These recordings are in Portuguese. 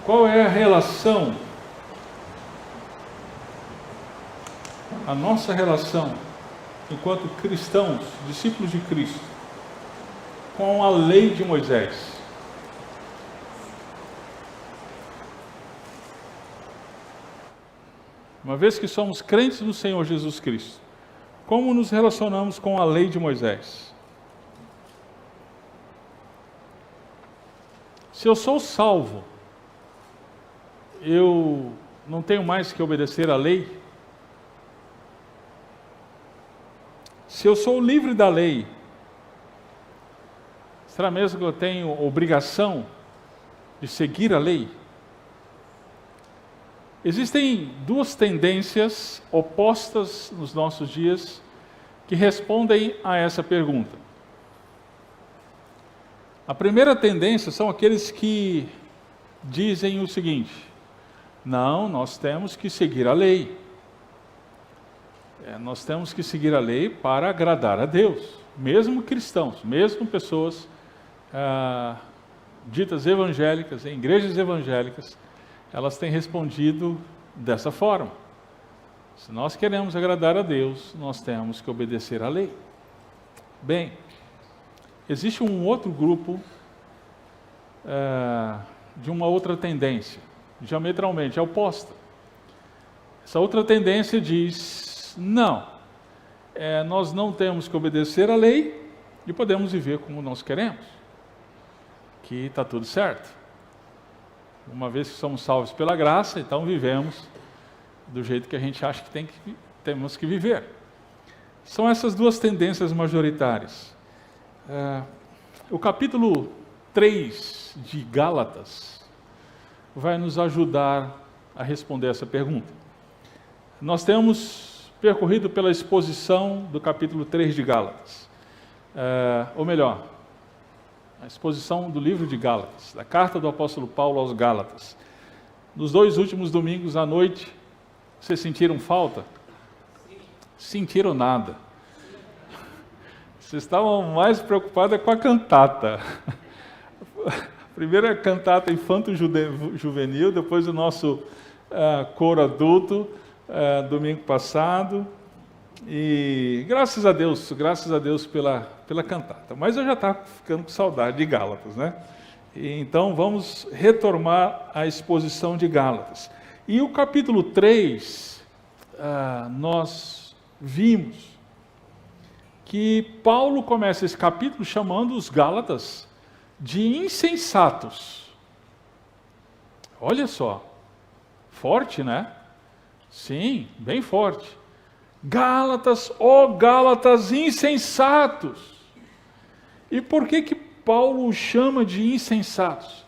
Qual é a relação, a nossa relação, enquanto cristãos, discípulos de Cristo, com a lei de Moisés? Uma vez que somos crentes no Senhor Jesus Cristo, como nos relacionamos com a lei de Moisés? Se eu sou salvo, eu não tenho mais que obedecer à lei? Se eu sou livre da lei, será mesmo que eu tenho obrigação de seguir a lei? Existem duas tendências opostas nos nossos dias que respondem a essa pergunta. A primeira tendência são aqueles que dizem o seguinte: não, nós temos que seguir a lei. Nós temos que seguir a lei para agradar a Deus. Mesmo cristãos, mesmo pessoas ditas evangélicas, em igrejas evangélicas, elas têm respondido dessa forma. Se nós queremos agradar a Deus, nós temos que obedecer à lei. Bem, existe um outro grupo de uma outra tendência, diametralmente oposta. Essa outra tendência diz: não, nós não temos que obedecer à lei e podemos viver como nós queremos, que está tudo certo. Uma vez que somos salvos pela graça, então vivemos do jeito que a gente acha que temos que viver. São essas duas tendências majoritárias. O capítulo 3 de Gálatas vai nos ajudar a responder essa pergunta. Nós temos percorrido pela exposição do capítulo 3 de Gálatas. Ou melhor, a exposição do livro de Gálatas, da carta do apóstolo Paulo aos Gálatas. Nos 2 últimos domingos à noite, vocês sentiram falta? Sentiram nada. Vocês estavam mais preocupados com a cantata. A primeira cantata infanto-juvenil, depois o nosso coro adulto, domingo passado. E graças a Deus pela cantata. Mas eu já estava ficando com saudade de Gálatas, né? E então vamos retomar a exposição de Gálatas. E o capítulo 3, nós vimos que Paulo começa esse capítulo chamando os Gálatas de insensatos. Olha só, forte, né? Sim, bem forte. Gálatas, ó Gálatas insensatos. E por que Paulo os chama de insensatos?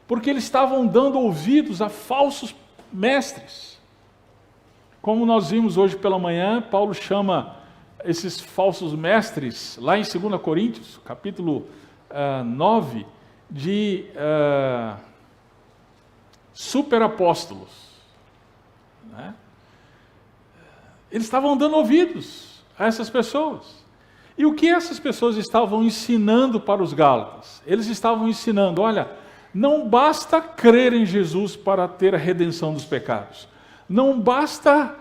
Porque eles estavam dando ouvidos a falsos mestres. Como nós vimos hoje pela manhã, Paulo chama esses falsos mestres, lá em 2 Coríntios, capítulo 9, de superapóstolos, né? Eles estavam dando ouvidos a essas pessoas. E o que essas pessoas estavam ensinando para os Gálatas? Eles estavam ensinando: olha, não basta crer em Jesus para ter a redenção dos pecados. Não basta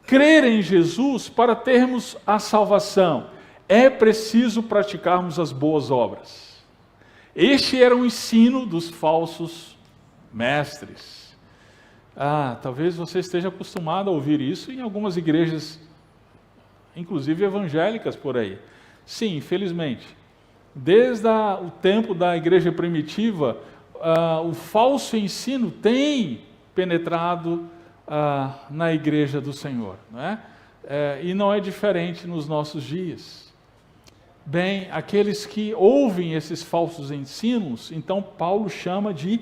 crer em Jesus para termos a salvação. É preciso praticarmos as boas obras. Este era o ensino dos falsos mestres. Talvez você esteja acostumado a ouvir isso em algumas igrejas, inclusive evangélicas por aí. Sim, infelizmente. Desde o tempo da igreja primitiva, o falso ensino tem penetrado na igreja do Senhor, né? E não é diferente nos nossos dias. Bem, aqueles que ouvem esses falsos ensinos, então Paulo chama de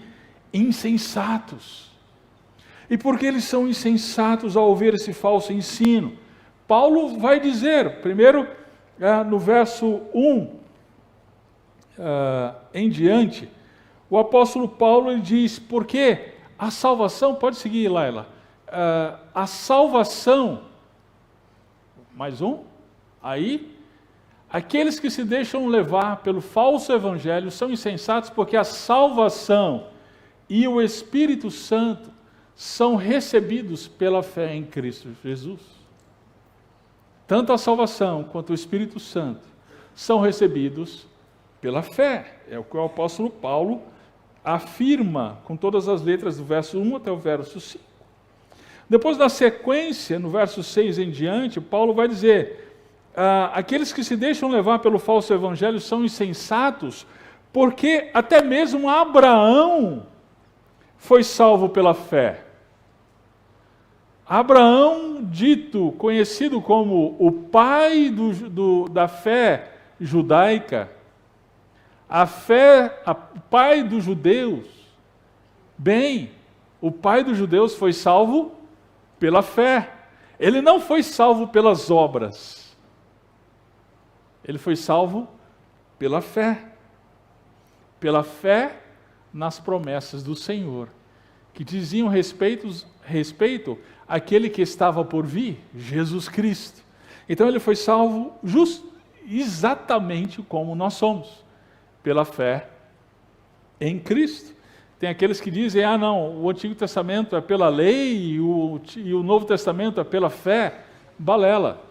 insensatos. E por que eles são insensatos ao ouvir esse falso ensino? Paulo vai dizer, primeiro, no verso 1 em diante, o apóstolo Paulo ele diz: porque a salvação, pode seguir, Laila, a salvação, mais um, aí, aqueles que se deixam levar pelo falso evangelho são insensatos, porque a salvação e o Espírito Santo são recebidos pela fé em Cristo Jesus. Tanto a salvação quanto o Espírito Santo são recebidos pela fé. É o que o apóstolo Paulo afirma com todas as letras do verso 1 até o verso 5. Depois da sequência, no verso 6 em diante, Paulo vai dizer: aqueles que se deixam levar pelo falso evangelho são insensatos, porque até mesmo Abraão foi salvo pela fé. Abraão, dito, conhecido como o pai da fé judaica, o pai dos judeus, o pai dos judeus foi salvo pela fé. Ele não foi salvo pelas obras. Ele foi salvo pela fé. Pela fé nas promessas do Senhor, que diziam respeito àquele que estava por vir, Jesus Cristo. Então ele foi salvo exatamente como nós somos, pela fé em Cristo. Tem aqueles que dizem: não, o Antigo Testamento é pela lei e o Novo Testamento é pela fé. Balela.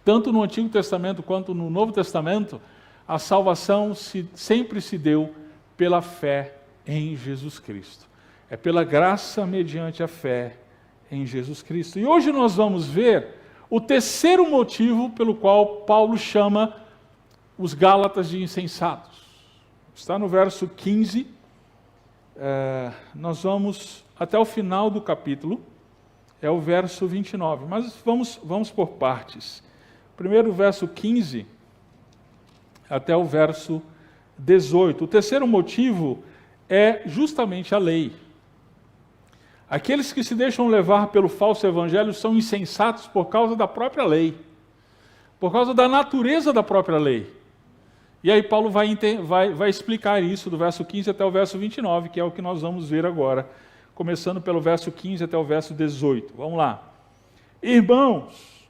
Tanto no Antigo Testamento quanto no Novo Testamento, a salvação sempre se deu pela fé em Jesus Cristo. É pela graça mediante a fé em Jesus Cristo. E hoje nós vamos ver o terceiro motivo pelo qual Paulo chama os Gálatas de insensatos. Está no verso 15. Nós vamos até o final do capítulo, é o verso 29. Mas vamos por partes. Primeiro o verso 15 até o verso 18. O terceiro motivo é justamente a lei. Aqueles que se deixam levar pelo falso evangelho são insensatos por causa da própria lei, por causa da natureza da própria lei. E aí Paulo vai explicar isso do verso 15 até o verso 29, que é o que nós vamos ver agora, começando pelo verso 15 até o verso 18. Vamos lá. Irmãos,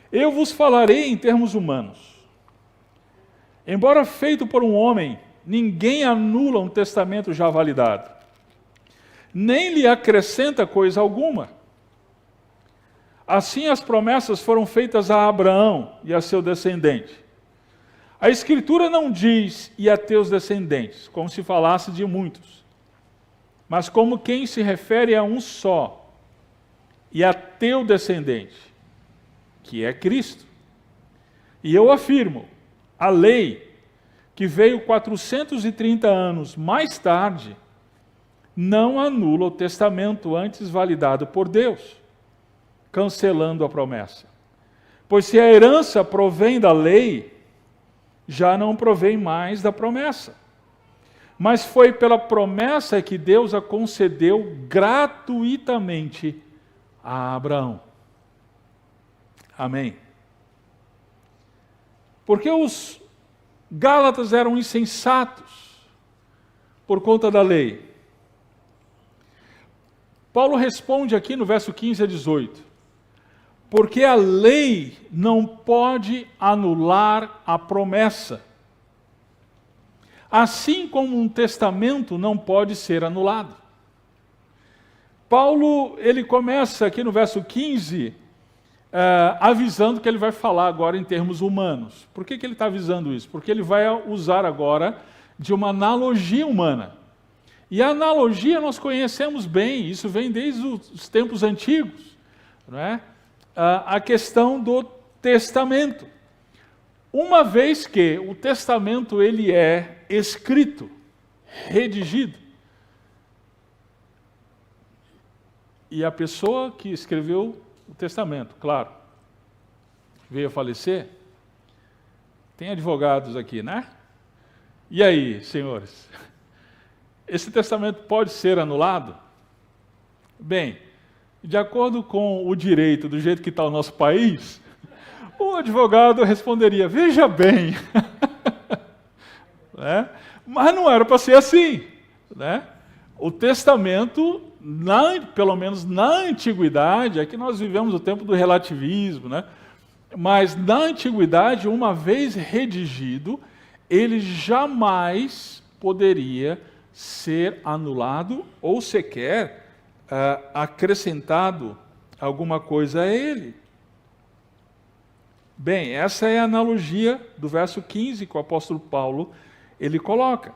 eu vos falarei em termos humanos. Embora feito por um homem, ninguém anula um testamento já validado, nem lhe acrescenta coisa alguma. Assim as promessas foram feitas a Abraão e a seu descendente. A Escritura não diz "e a teus descendentes", como se falasse de muitos, mas como quem se refere a um só, "e a teu descendente", que é Cristo. E eu afirmo, a lei, que veio 430 anos mais tarde, não anula o testamento antes validado por Deus, cancelando a promessa. Pois se a herança provém da lei, já não provém mais da promessa. Mas foi pela promessa que Deus a concedeu gratuitamente a Abraão. Amém. Porque os Gálatas eram insensatos por conta da lei. Paulo responde aqui no verso 15 a 18. Porque a lei não pode anular a promessa, assim como um testamento não pode ser anulado. Paulo, ele começa aqui no verso 15, avisando que ele vai falar agora em termos humanos. Por que ele está avisando isso? Porque ele vai usar agora de uma analogia humana. E a analogia nós conhecemos bem, isso vem desde os tempos antigos, não é? A questão do testamento. Uma vez que o testamento ele é escrito, redigido, e a pessoa que escreveu o testamento, claro, veio a falecer, tem advogados aqui, né? E aí, senhores? Esse testamento pode ser anulado? Bem, de acordo com o direito, do jeito que está o nosso país, o advogado responderia: veja bem, né? Mas não era para ser assim, né? O testamento, pelo menos na antiguidade, é que nós vivemos o tempo do relativismo, né? Mas na antiguidade, uma vez redigido, ele jamais poderia ser anulado ou sequer acrescentado alguma coisa a ele. Bem, essa é a analogia do verso 15 que o apóstolo Paulo ele coloca.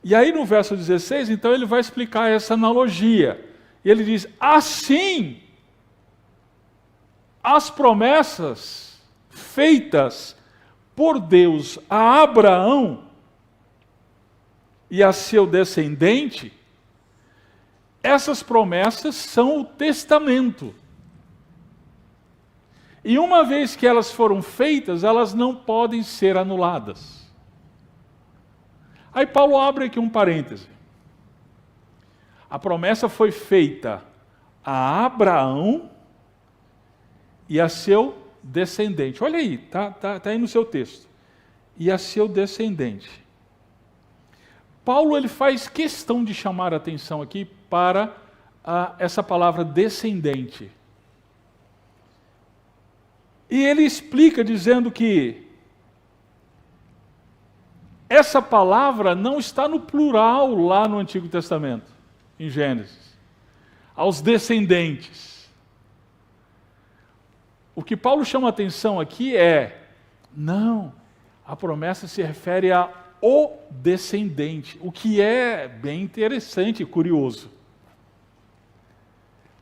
E aí no verso 16, então ele vai explicar essa analogia. E ele diz: assim, as promessas feitas por Deus a Abraão e a seu descendente, essas promessas são o testamento. E uma vez que elas foram feitas, elas não podem ser anuladas. Aí Paulo abre aqui um parêntese. A promessa foi feita a Abraão e a seu descendente. Olha aí, tá aí no seu texto. E a seu descendente. Paulo ele faz questão de chamar a atenção aqui para essa palavra descendente. E ele explica dizendo que essa palavra não está no plural lá no Antigo Testamento, em Gênesis. Aos descendentes. O que Paulo chama a atenção aqui é, não, a promessa se refere a o descendente, o que é bem interessante e curioso.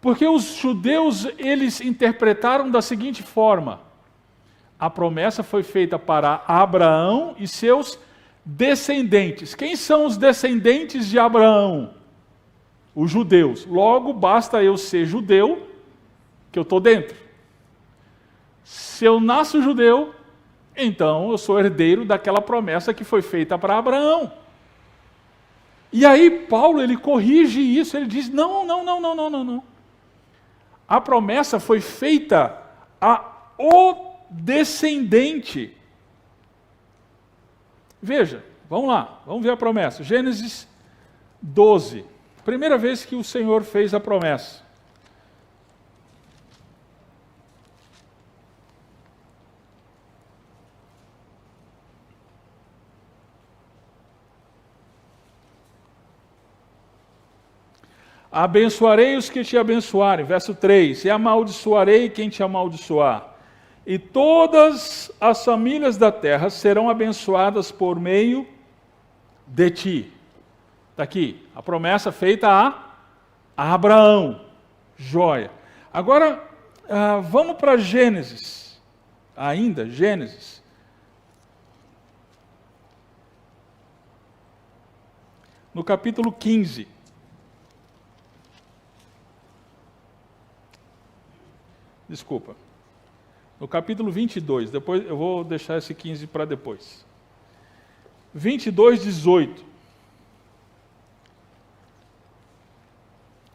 Porque os judeus, eles interpretaram da seguinte forma: a promessa foi feita para Abraão e seus descendentes. Quem são os descendentes de Abraão? Os judeus. Logo, basta eu ser judeu, que eu estou dentro. Se eu nasço judeu, então eu sou herdeiro daquela promessa que foi feita para Abraão. E aí Paulo, ele corrige isso, ele diz, não. A promessa foi feita ao descendente. Veja, vamos lá, vamos ver a promessa. Gênesis 12, primeira vez que o Senhor fez a promessa. Abençoarei os que te abençoarem, verso 3, e amaldiçoarei quem te amaldiçoar. E todas as famílias da terra serão abençoadas por meio de ti. Está aqui, a promessa feita a Abraão. Joia. Agora, vamos para Gênesis. Ainda, Gênesis. No capítulo 15. Desculpa. No capítulo 22, depois eu vou deixar esse 15 para depois. 22, 18.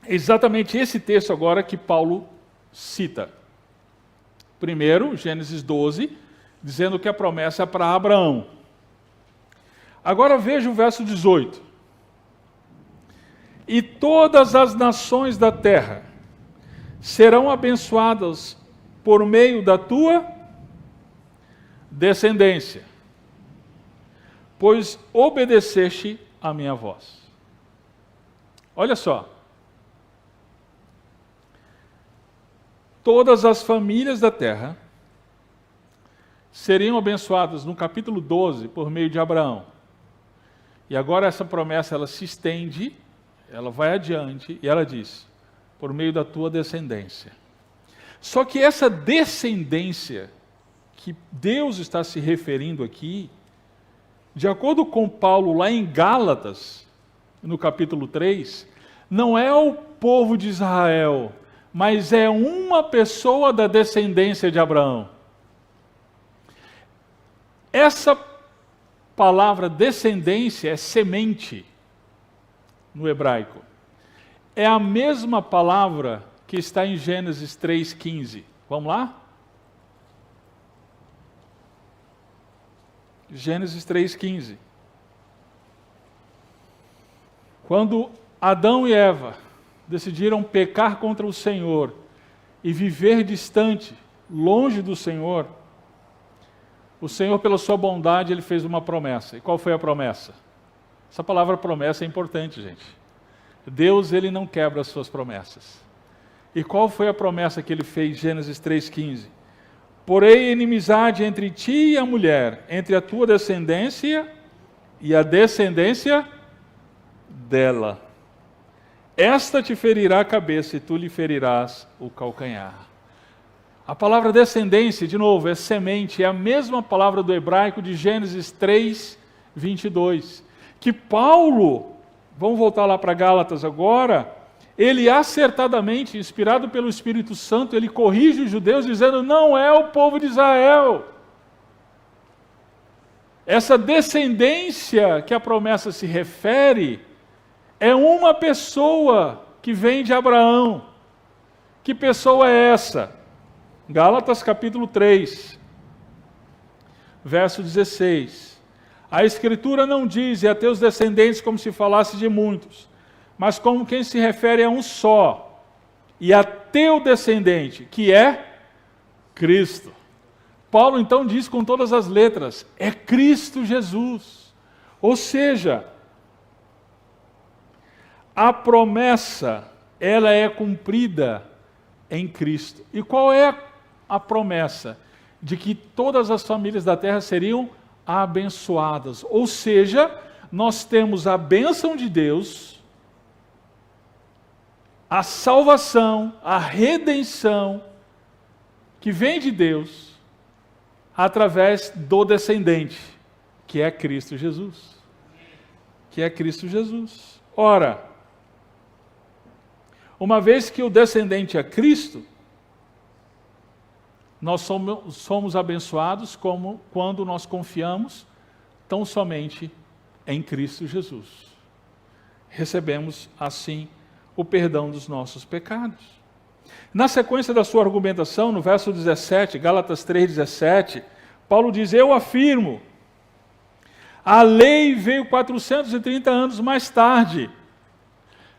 É exatamente esse texto agora que Paulo cita. Primeiro, Gênesis 12, dizendo que a promessa é para Abraão. Agora veja o verso 18. E todas as nações da terra serão abençoadas por meio da tua descendência, pois obedeceste à minha voz. Olha só. Todas as famílias da terra seriam abençoadas no capítulo 12 por meio de Abraão. E agora essa promessa ela se estende, ela vai adiante e ela diz: por meio da tua descendência. Só que essa descendência que Deus está se referindo aqui, de acordo com Paulo lá em Gálatas, no capítulo 3, não é o povo de Israel, mas é uma pessoa da descendência de Abraão. Essa palavra descendência é semente no hebraico. É a mesma palavra que está em Gênesis 3,15. Vamos lá? Gênesis 3,15. Quando Adão e Eva decidiram pecar contra o Senhor e viver distante, longe do Senhor, o Senhor, pela sua bondade, ele fez uma promessa. E qual foi a promessa? Essa palavra promessa é importante, gente. Deus, ele não quebra as suas promessas. E qual foi a promessa que ele fez, Gênesis 3,15? Porém, inimizade entre ti e a mulher, entre a tua descendência e a descendência dela. Esta te ferirá a cabeça e tu lhe ferirás o calcanhar. A palavra descendência, de novo, é semente, é a mesma palavra do hebraico de Gênesis 3:22. Que Paulo, vamos voltar lá para Gálatas agora, ele acertadamente, inspirado pelo Espírito Santo, ele corrige os judeus dizendo, não é o povo de Israel. Essa descendência que a promessa se refere é uma pessoa que vem de Abraão. Que pessoa é essa? Gálatas capítulo 3, verso 16. A Escritura não diz, e a teus descendentes como se falasse de muitos, mas como quem se refere a um só, e a teu descendente, que é Cristo. Paulo então diz com todas as letras, é Cristo Jesus. Ou seja, a promessa, ela é cumprida em Cristo. E qual é a promessa? De que todas as famílias da terra seriam abençoadas. Ou seja, nós temos a bênção de Deus, a salvação, a redenção, que vem de Deus, através do descendente, que é Cristo Jesus. Que é Cristo Jesus. Ora, uma vez que o descendente é Cristo, nós somos abençoados como quando nós confiamos tão somente em Cristo Jesus. Recebemos, assim, o perdão dos nossos pecados. Na sequência da sua argumentação, no verso 17, Gálatas 3,17, Paulo diz, eu afirmo, a lei veio 430 anos mais tarde.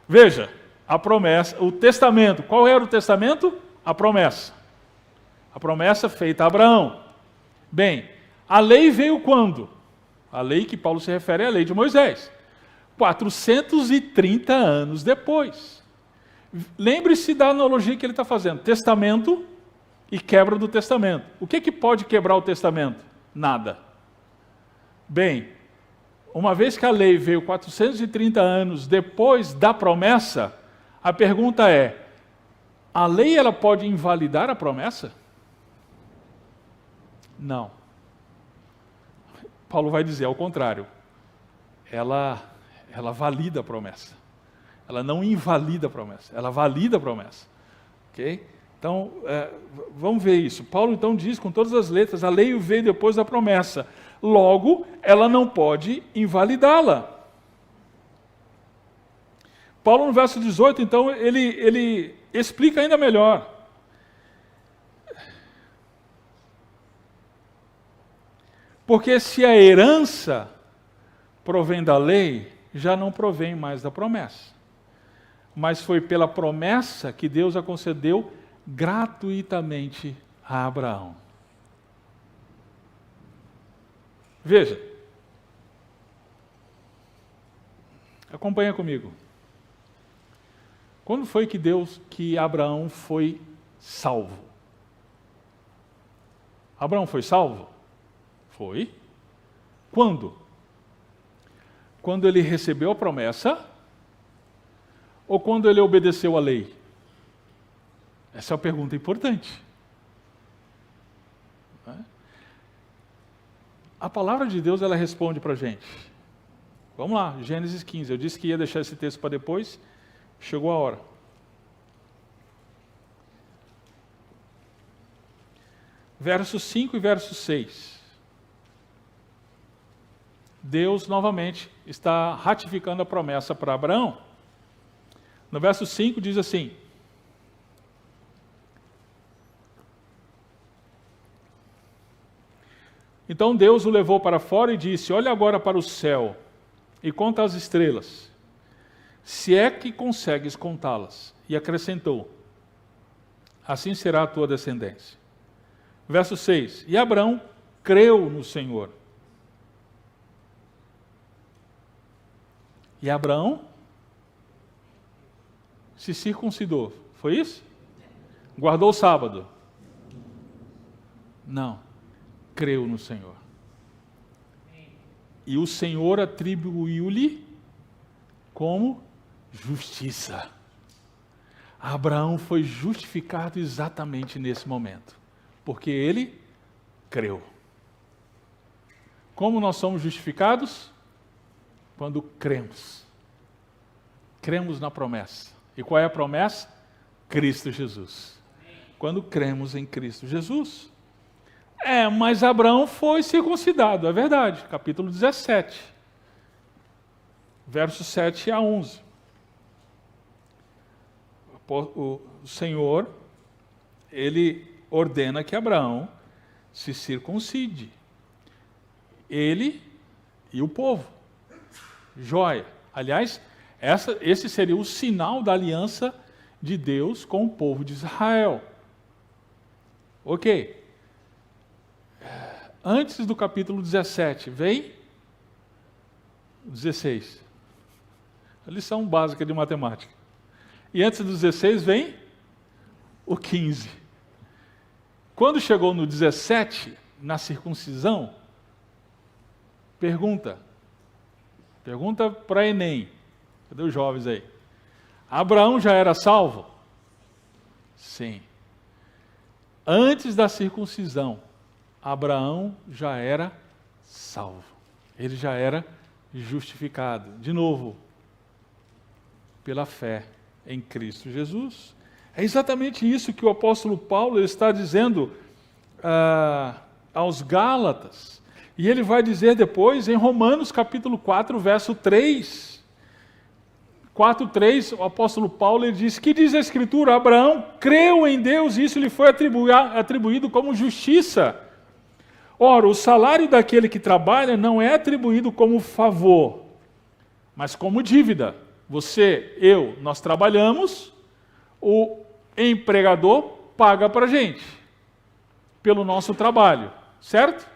Veja, a promessa, o testamento, qual era o testamento? A promessa. A promessa feita a Abraão. Bem, a lei veio quando? A lei que Paulo se refere é a lei de Moisés. 430 anos depois. Lembre-se da analogia que ele está fazendo. Testamento e quebra do testamento. O que pode quebrar o testamento? Nada. Bem, uma vez que a lei veio 430 anos depois da promessa, a pergunta é, a lei ela pode invalidar a promessa? Não. Paulo vai dizer ao contrário. Ela valida a promessa. Ela não invalida a promessa, ela valida a promessa. Ok? Então, vamos ver isso. Paulo então diz com todas as letras, a lei veio depois da promessa. Logo, ela não pode invalidá-la. Paulo no verso 18, então, ele explica ainda melhor. Porque se a herança provém da lei, já não provém mais da promessa. Mas foi pela promessa que Deus a concedeu gratuitamente a Abraão. Veja. Acompanha comigo. Quando foi que Abraão foi salvo? Abraão foi salvo? Foi. Quando? Quando ele recebeu a promessa ou quando ele obedeceu à lei? Essa é uma pergunta importante. A palavra de Deus, ela responde para a gente. Vamos lá, Gênesis 15. Eu disse que ia deixar esse texto para depois, chegou a hora. Verso 5 e verso 6. Deus, novamente, está ratificando a promessa para Abraão. No verso 5 diz assim, então Deus o levou para fora e disse, olha agora para o céu e conta as estrelas, se é que consegues contá-las. E acrescentou, assim será a tua descendência. Verso 6, e Abraão creu no Senhor. E Abraão se circuncidou. Foi isso? Guardou o sábado? Não. Creu no Senhor. E o Senhor atribuiu-lhe como justiça. Abraão foi justificado exatamente nesse momento, porque ele creu. Como nós somos justificados? Quando cremos. Cremos na promessa. E qual é a promessa? Cristo Jesus. Quando cremos em Cristo Jesus. Mas Abraão foi circuncidado, é verdade. Capítulo 17. Versos 7 a 11. O Senhor, ele ordena que Abraão se circuncide. Ele e o povo. Joia. Aliás, esse seria o sinal da aliança de Deus com o povo de Israel. Ok. Antes do capítulo 17, vem 16. A lição básica de matemática. E antes do 16 vem o 15. Quando chegou no 17, na circuncisão, pergunta para Enem. Cadê os jovens aí? Abraão já era salvo? Sim. Antes da circuncisão, Abraão já era salvo. Ele já era justificado. De novo, pela fé em Cristo Jesus. É exatamente isso que o apóstolo Paulo está dizendo aos Gálatas. E ele vai dizer depois em Romanos capítulo 4, verso 3. 4:3, o apóstolo Paulo ele diz: que diz a Escritura? Abraão creu em Deus e isso lhe foi atribuído como justiça. Ora, o salário daquele que trabalha não é atribuído como favor, mas como dívida. Você, eu, nós trabalhamos, o empregador paga para a gente, pelo nosso trabalho, certo?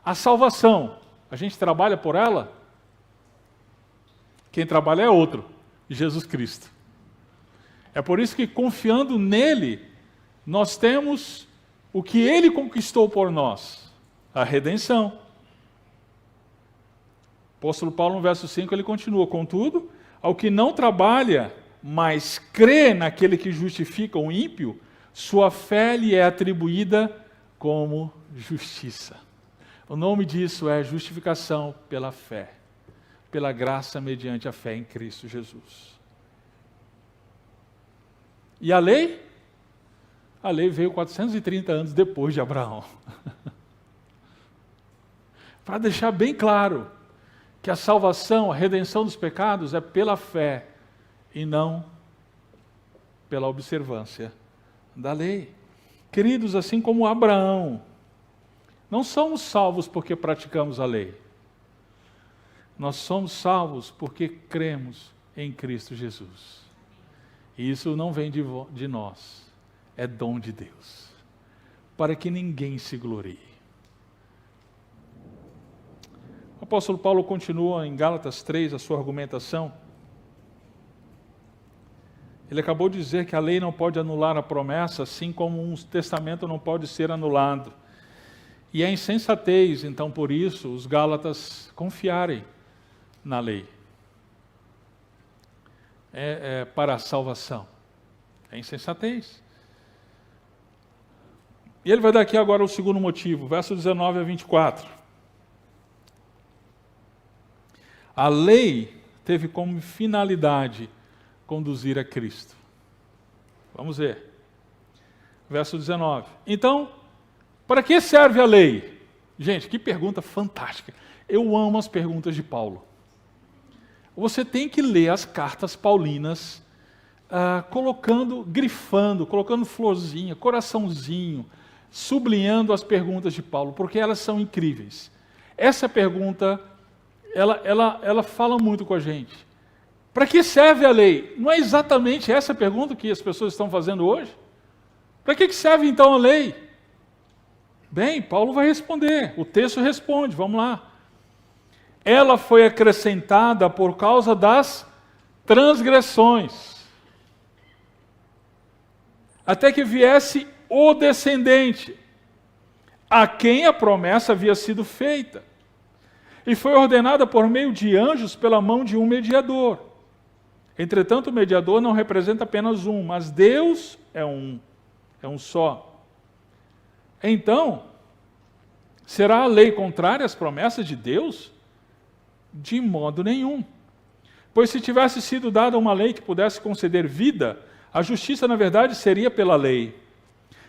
A salvação, a gente trabalha por ela? Quem trabalha é outro, Jesus Cristo. É por isso que confiando nele, nós temos o que ele conquistou por nós, a redenção. O apóstolo Paulo, no verso 5, ele continua: contudo, ao que não trabalha, mas crê naquele que justifica o ímpio, sua fé lhe é atribuída como justiça. O nome disso é justificação pela fé, pela graça mediante a fé em Cristo Jesus. E a lei? A lei veio 430 anos depois de Abraão. Para deixar bem claro que a salvação, a redenção dos pecados é pela fé e não pela observância da lei. Queridos, assim como Abraão, não somos salvos porque praticamos a lei. Nós somos salvos porque cremos em Cristo Jesus. E isso não vem de nós, é dom de Deus, para que ninguém se glorie. O apóstolo Paulo continua em Gálatas 3 a sua argumentação. Ele acabou de dizer que a lei não pode anular a promessa, assim como um testamento não pode ser anulado. E é insensatez, então, por isso, os Gálatas confiarem na lei. Para a salvação. É insensatez. E ele vai dar aqui agora o segundo motivo, verso 19 a 24. A lei teve como finalidade conduzir a Cristo. Vamos ver. Verso 19. Então, para que serve a lei? Gente, que pergunta fantástica. Eu amo as perguntas de Paulo. Você tem que ler as cartas paulinas, grifando, colocando florzinha, coraçãozinho, sublinhando as perguntas de Paulo, porque elas são incríveis. Essa pergunta, ela fala muito com a gente. Para que serve a lei? Não é exatamente essa pergunta que as pessoas estão fazendo hoje? Para que serve então a lei? Bem, Paulo vai responder, o texto responde, vamos lá. ela foi acrescentada por causa das transgressões, até que viesse o descendente, a quem a promessa havia sido feita, e foi ordenada por meio de anjos pela mão de um mediador. Entretanto, o mediador não representa apenas um, mas Deus é um só. Então, será a lei contrária às promessas de Deus? De modo nenhum. Pois se tivesse sido dada uma lei que pudesse conceder vida, a justiça, na verdade, seria pela lei.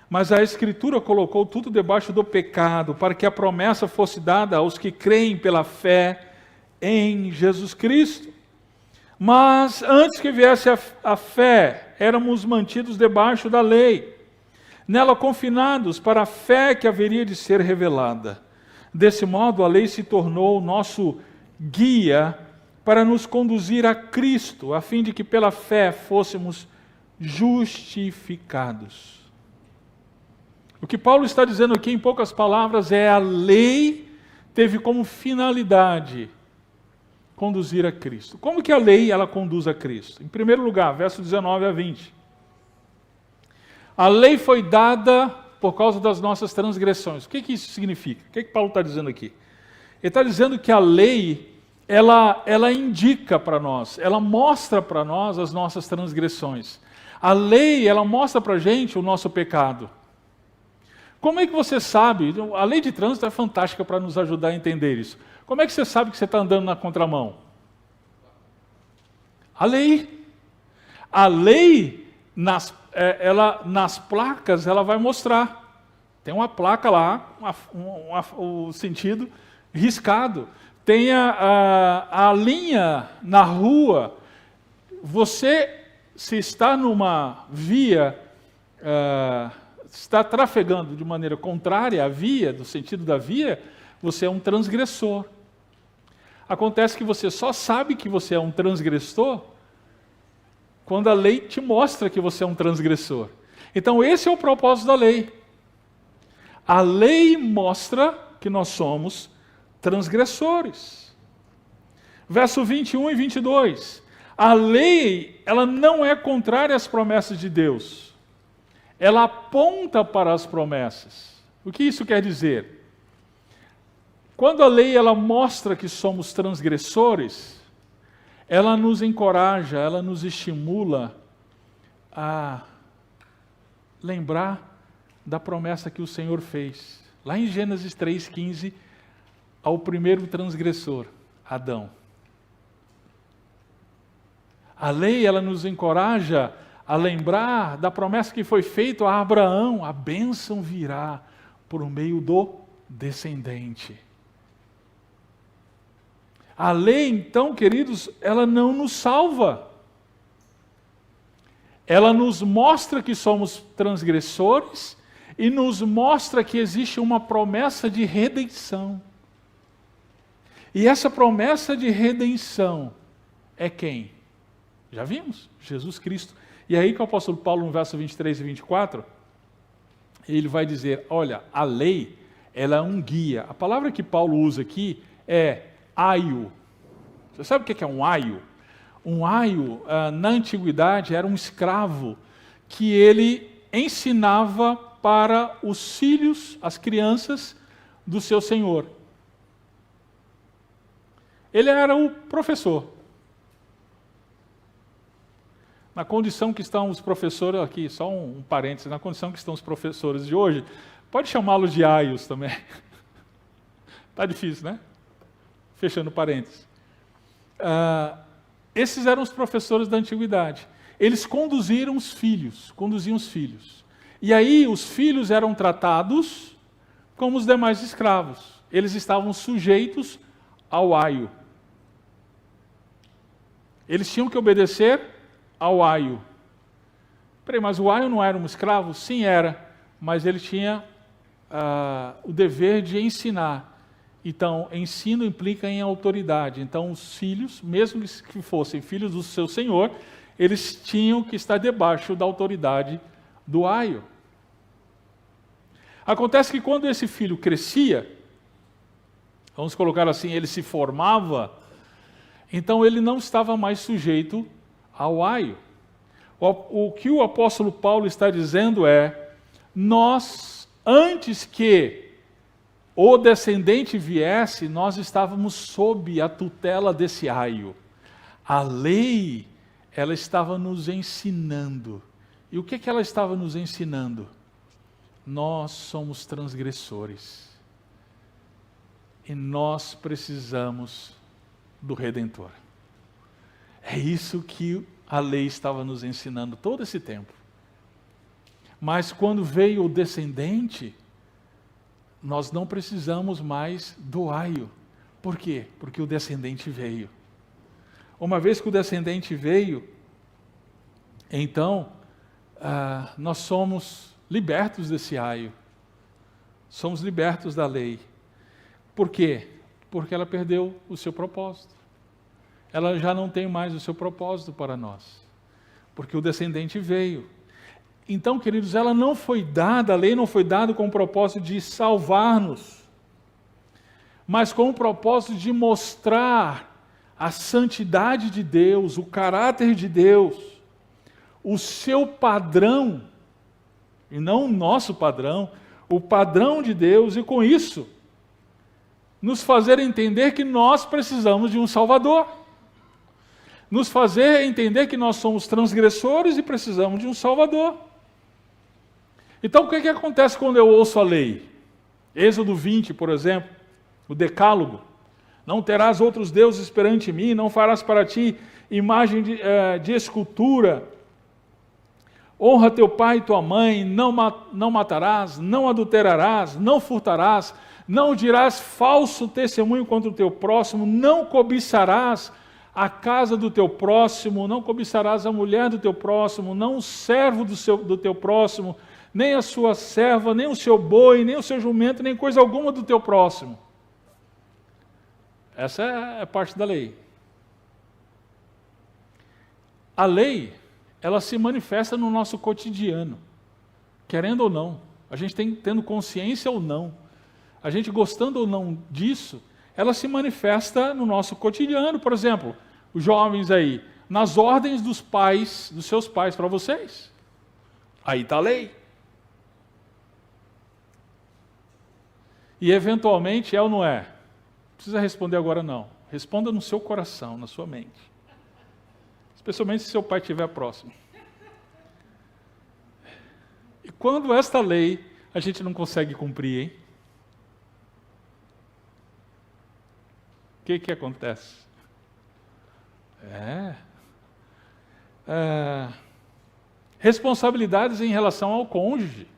Mas a Escritura colocou tudo debaixo do pecado, para que a promessa fosse dada aos que creem pela fé em Jesus Cristo. Mas antes que viesse a fé, éramos mantidos debaixo da lei, nela confinados para a fé que haveria de ser revelada. Desse modo, a lei se tornou nosso guia para nos conduzir a Cristo, a fim de que pela fé fôssemos justificados. O que Paulo está dizendo aqui, em poucas palavras, é a lei teve como finalidade conduzir a Cristo. Como que a lei ela conduz a Cristo? Em primeiro lugar, verso 19 a 20. A lei foi dada por causa das nossas transgressões. O que isso significa? O que Paulo está dizendo aqui? Ele está dizendo que a lei, ela indica para nós, ela mostra para nós as nossas transgressões. A lei, ela mostra para a gente o nosso pecado. Como é que você sabe? A lei de trânsito é fantástica para nos ajudar a entender isso. Como é que você sabe que você está andando na contramão? A lei. A lei, nas placas, ela vai mostrar. Tem uma placa lá, o sentido riscado. Tem a linha na rua. Você, se está numa via, está trafegando de maneira contrária à via, do sentido da via, você é um transgressor. Acontece que você só sabe que você é um transgressor quando a lei te mostra que você é um transgressor. Então esse é o propósito da lei. A lei mostra que nós somos transgressores. Verso 21 e 22. A lei, ela não é contrária às promessas de Deus. Ela aponta para as promessas. O que isso quer dizer? Quando a lei ela mostra que somos transgressores, ela nos encoraja, ela nos estimula a lembrar da promessa que o Senhor fez. Lá em Gênesis 3,15, ao primeiro transgressor, Adão. A lei ela nos encoraja a lembrar da promessa que foi feita a Abraão, a bênção virá por meio do descendente. A lei, então, queridos, ela não nos salva. Ela nos mostra que somos transgressores e nos mostra que existe uma promessa de redenção. E essa promessa de redenção é quem? Já vimos, Jesus Cristo. E aí que o apóstolo Paulo, no verso 23 e 24, ele vai dizer, olha, a lei, ela é um guia. A palavra que Paulo usa aqui é aio. Você sabe o que é um aio? Um aio, na antiguidade, era um escravo que ele ensinava para os filhos, as crianças do seu senhor. Ele era o professor. Na condição que estão os professores, aqui, só um parênteses, na condição que estão os professores de hoje, pode chamá-los de aios também. Está difícil, né? Fechando parênteses. Esses eram os professores da antiguidade. Eles conduziam os filhos. E aí os filhos eram tratados como os demais escravos. Eles estavam sujeitos ao aio. Eles tinham que obedecer ao aio. Peraí, mas o aio não era um escravo? Sim, era. Mas ele tinha o dever de ensinar. Então, ensino implica em autoridade. Então, os filhos, mesmo que fossem filhos do seu senhor, eles tinham que estar debaixo da autoridade do aio. Acontece que quando esse filho crescia, vamos colocar assim, ele se formava, então ele não estava mais sujeito ao aio. O que o apóstolo Paulo está dizendo é, nós, antes que o descendente viesse, nós estávamos sob a tutela desse aio. A lei, ela estava nos ensinando. E o que ela estava nos ensinando? Nós somos transgressores. E nós precisamos do Redentor. É isso que a lei estava nos ensinando todo esse tempo. Mas quando veio o descendente, nós não precisamos mais do aio. Por quê? Porque o descendente veio. Uma vez que o descendente veio, então, nós somos libertos desse aio. Somos libertos da lei. Por quê? Porque ela perdeu o seu propósito. Ela já não tem mais o seu propósito para nós. Porque o descendente veio. Então, queridos, ela não foi dada, a lei não foi dada com o propósito de salvar-nos, mas com o propósito de mostrar a santidade de Deus, o caráter de Deus, o seu padrão, e não o nosso padrão, o padrão de Deus, e com isso, nos fazer entender que nós precisamos de um Salvador. Nos fazer entender que nós somos transgressores e precisamos de um Salvador. Então, o que acontece quando eu ouço a lei? Êxodo 20, por exemplo, o decálogo. Não terás outros deuses perante mim, não farás para ti imagem de escultura. Honra teu pai e tua mãe, não matarás, não adulterarás, não furtarás, não dirás falso testemunho contra o teu próximo, não cobiçarás a casa do teu próximo, não cobiçarás a mulher do teu próximo, não o servo do teu próximo, nem a sua serva, nem o seu boi, nem o seu jumento, nem coisa alguma do teu próximo. Essa é parte da lei. A lei, ela se manifesta no nosso cotidiano, querendo ou não. A gente tendo consciência ou não, a gente gostando ou não disso, ela se manifesta no nosso cotidiano. Por exemplo, os jovens aí, nas ordens dos pais, dos seus pais para vocês. Aí está a lei. E eventualmente é ou não é? Não precisa responder agora não. Responda no seu coração, na sua mente. Especialmente se seu pai estiver próximo. E quando esta lei a gente não consegue cumprir, hein? O que acontece? Responsabilidades em relação ao cônjuge,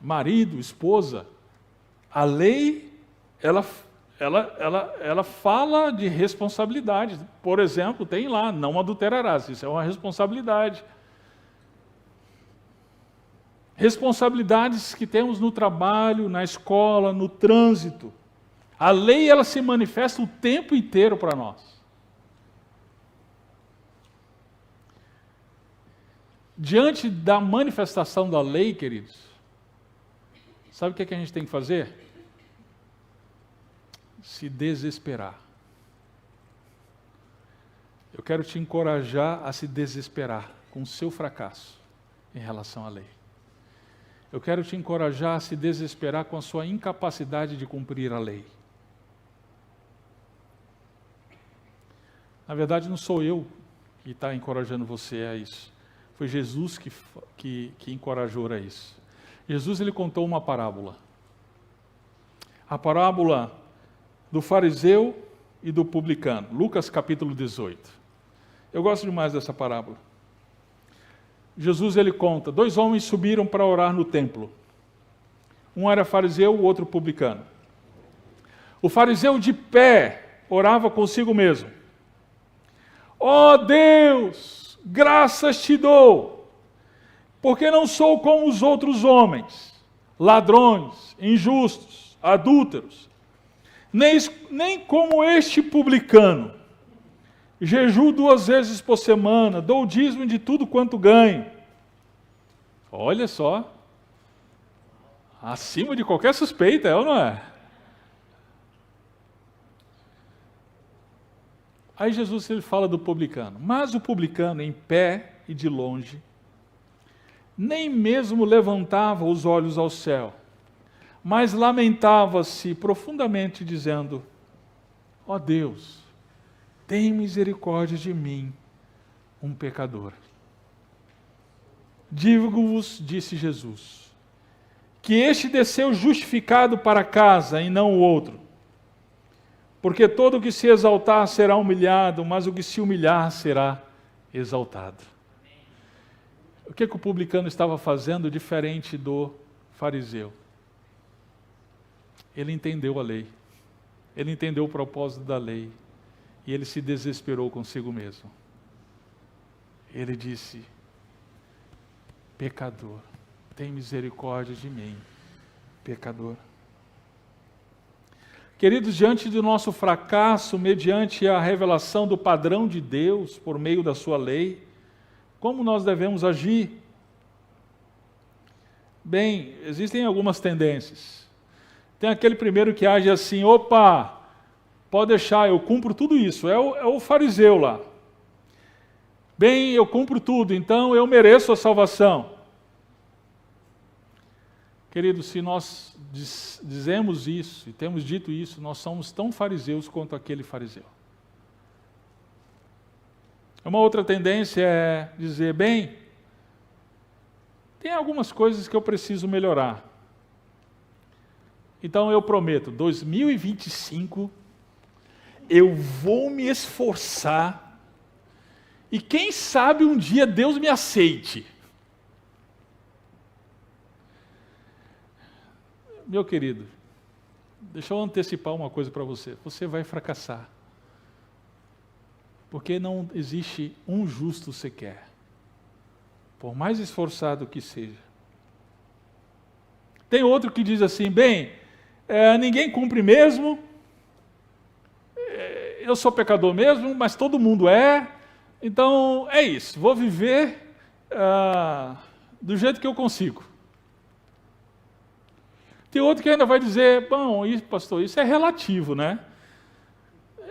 marido, esposa. A lei, ela fala de responsabilidade. Por exemplo, tem lá, não adulterarás. Isso é uma responsabilidade. Responsabilidades que temos no trabalho, na escola, no trânsito. A lei, ela se manifesta o tempo inteiro para nós. Diante da manifestação da lei, queridos, sabe o que a gente tem que fazer? Se desesperar. Eu quero te encorajar a se desesperar com o seu fracasso em relação à lei. Eu quero te encorajar a se desesperar com a sua incapacidade de cumprir a lei. Na verdade, não sou eu que está encorajando você a isso. Foi Jesus que encorajou a isso. Jesus, ele contou uma parábola. A parábola do fariseu e do publicano. Lucas capítulo 18. Eu gosto demais dessa parábola. Jesus, ele conta, 2 homens subiram para orar no templo. Um era fariseu, o outro publicano. O fariseu de pé orava consigo mesmo. Ó Deus, graças te dou, porque não sou como os outros homens, ladrões, injustos, adúlteros, nem como este publicano. Jejuo 2 vezes por semana, dou o dízimo de tudo quanto ganho. Olha só, acima de qualquer suspeita, é ou não é? Aí Jesus ele fala do publicano. Mas o publicano, em pé e de longe, nem mesmo levantava os olhos ao céu, mas lamentava-se profundamente, dizendo: ó Deus, tem misericórdia de mim, um pecador. Digo-vos, disse Jesus, que este desceu justificado para casa e não o outro. Porque todo o que se exaltar será humilhado, mas o que se humilhar será exaltado. O que o publicano estava fazendo diferente do fariseu? Ele entendeu a lei. Ele entendeu o propósito da lei. E ele se desesperou consigo mesmo. Ele disse: pecador, tem misericórdia de mim, pecador. Queridos, diante do nosso fracasso, mediante a revelação do padrão de Deus por meio da sua lei, como nós devemos agir? Bem, existem algumas tendências. Tem aquele primeiro que age assim: opa, pode deixar, eu cumpro tudo isso. É o fariseu lá. Bem, eu cumpro tudo, então eu mereço a salvação. Queridos, se nós dizemos isso e temos dito isso, nós somos tão fariseus quanto aquele fariseu. Uma outra tendência é dizer: bem, tem algumas coisas que eu preciso melhorar. Então eu prometo, 2025, eu vou me esforçar e quem sabe um dia Deus me aceite. Meu querido, deixa eu antecipar uma coisa para você. Você vai fracassar. Porque não existe um justo sequer. Por mais esforçado que seja. Tem outro que diz assim: bem, ninguém cumpre mesmo, eu sou pecador mesmo, mas todo mundo é, então é isso, vou viver do jeito que eu consigo. Tem outro que ainda vai dizer: bom, isso, pastor, isso é relativo, né?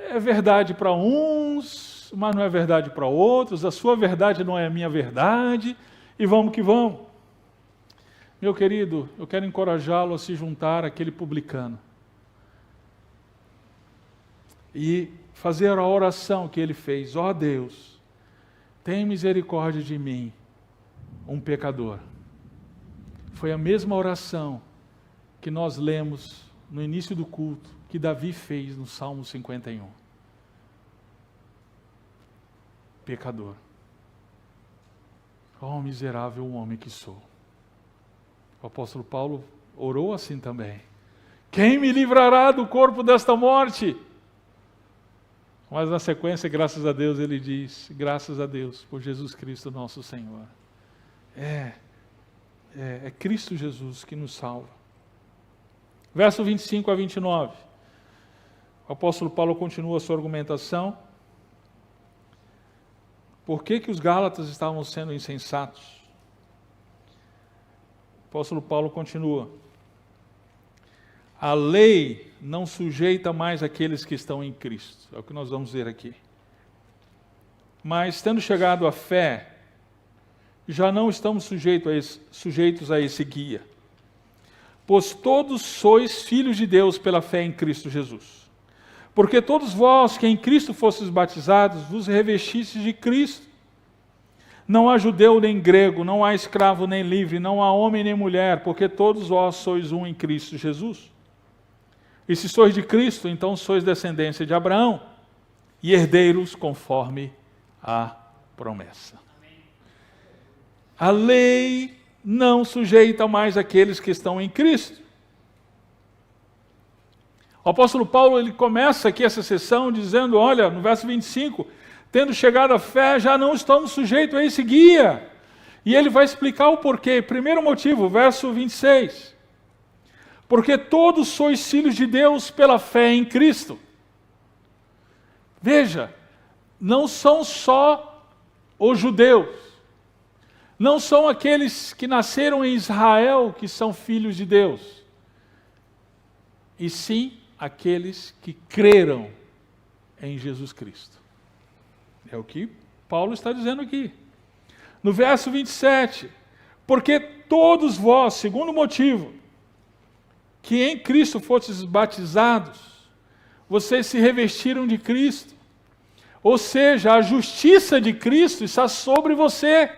É verdade para uns, mas não é verdade para outros, a sua verdade não é a minha verdade, e vamos que vamos. Meu querido, eu quero encorajá-lo a se juntar àquele publicano e fazer a oração que ele fez: ó Deus, tem misericórdia de mim, um pecador. Foi a mesma oração que nós lemos no início do culto, que Davi fez no Salmo 51. Pecador. Ó miserável homem que sou. O apóstolo Paulo orou assim também: quem me livrará do corpo desta morte? Mas na sequência, graças a Deus, ele diz: graças a Deus por Jesus Cristo nosso Senhor. É Cristo Jesus que nos salva. Verso 25 a 29. O apóstolo Paulo continua a sua argumentação. Por que os Gálatas estavam sendo insensatos? O apóstolo Paulo continua: a lei não sujeita mais aqueles que estão em Cristo. É o que nós vamos ver aqui. Mas, tendo chegado à fé, já não estamos sujeitos a esse guia. Pois todos sois filhos de Deus pela fé em Cristo Jesus. Porque todos vós que em Cristo fostes batizados, vos revestistes de Cristo. Não há judeu nem grego, não há escravo nem livre, não há homem nem mulher, porque todos vós sois um em Cristo Jesus. E se sois de Cristo, então sois descendência de Abraão, e herdeiros conforme a promessa. A lei não sujeita mais aqueles que estão em Cristo. O apóstolo Paulo, ele começa aqui essa sessão dizendo: olha, no verso 25, tendo chegado à fé, já não estamos sujeitos a esse guia. E ele vai explicar o porquê. Primeiro motivo, verso 26. Porque todos sois filhos de Deus pela fé em Cristo. Veja, não são só os judeus, não são aqueles que nasceram em Israel que são filhos de Deus, e sim aqueles que creram em Jesus Cristo. É o que Paulo está dizendo aqui. No verso 27, porque todos vós, segundo motivo, que em Cristo fostes batizados, vocês se revestiram de Cristo. Ou seja, a justiça de Cristo está sobre você.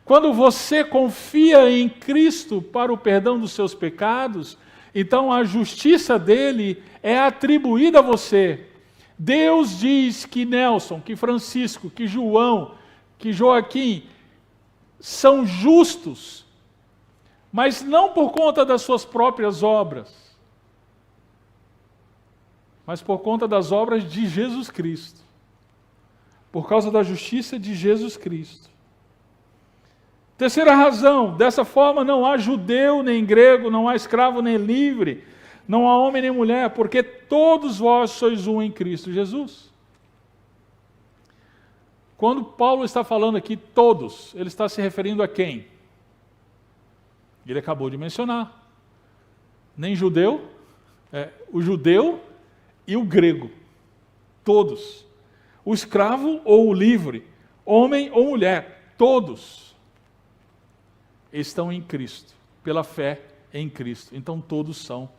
Quando você confia em Cristo para o perdão dos seus pecados, então a justiça dele é atribuída a você. Deus diz que Nelson, que Francisco, que João, que Joaquim são justos, mas não por conta das suas próprias obras, mas por conta das obras de Jesus Cristo, por causa da justiça de Jesus Cristo. Terceira razão, dessa forma não há judeu nem grego, não há escravo nem livre, não há homem nem mulher, porque todos vós sois um em Cristo Jesus. Quando Paulo está falando aqui todos, ele está se referindo a quem? Ele acabou de mencionar. Nem judeu, o judeu e o grego. Todos. O escravo ou o livre, homem ou mulher, todos estão em Cristo, pela fé em Cristo. Então todos são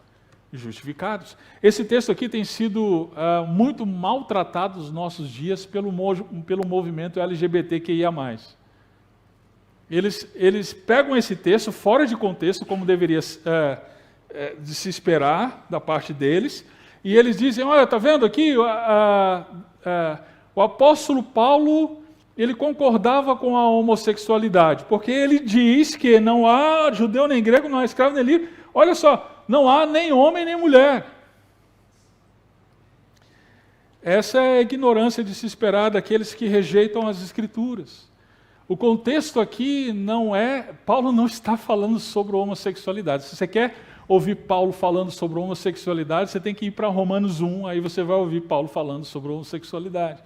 justificados. Esse texto aqui tem sido muito maltratado nos nossos dias pelo movimento LGBTQIA+. Eles pegam esse texto fora de contexto, como deveria de se esperar da parte deles, e eles dizem, olha, está vendo aqui, o apóstolo Paulo, ele concordava com a homossexualidade, porque ele diz que não há judeu nem grego, não há escravo nem livre, olha só, não há nem homem nem mulher. Essa é a ignorância de se esperar daqueles que rejeitam as Escrituras. O contexto aqui não é... Paulo não está falando sobre homossexualidade. Se você quer ouvir Paulo falando sobre homossexualidade, você tem que ir para Romanos 1, aí você vai ouvir Paulo falando sobre homossexualidade.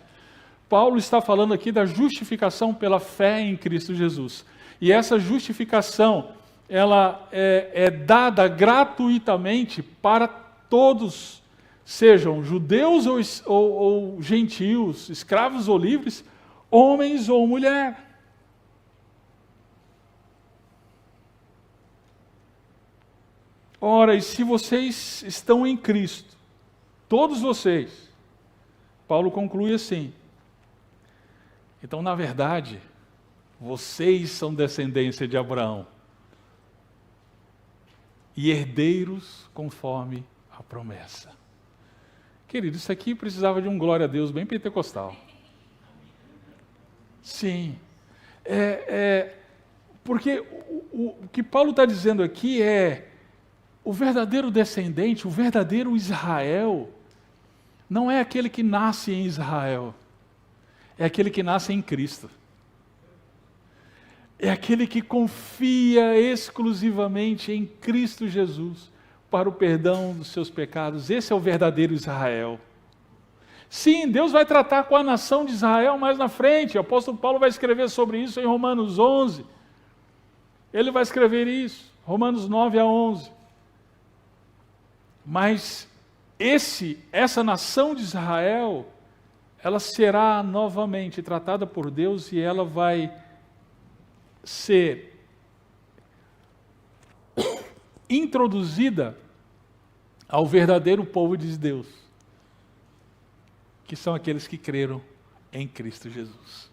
Paulo está falando aqui da justificação pela fé em Cristo Jesus. E essa justificação, ela é dada gratuitamente para todos, sejam judeus ou gentios, escravos ou livres, homens ou mulher. Ora, e se vocês estão em Cristo, todos vocês, Paulo conclui assim, então, na verdade, vocês são descendência de Abraão e herdeiros conforme a promessa. Querido, isso aqui precisava de um glória a Deus bem pentecostal. Sim. Porque o que Paulo está dizendo aqui é o verdadeiro descendente, o verdadeiro Israel, não é aquele que nasce em Israel. É aquele que nasce em Cristo. É aquele que confia exclusivamente em Cristo Jesus para o perdão dos seus pecados. Esse é o verdadeiro Israel. Sim, Deus vai tratar com a nação de Israel mais na frente. O apóstolo Paulo vai escrever sobre isso em Romanos 11. Ele vai escrever isso, Romanos 9 a 11. Mas essa nação de Israel, ela será novamente tratada por Deus e ela vai ser introduzida ao verdadeiro povo de Deus, que são aqueles que creram em Cristo Jesus.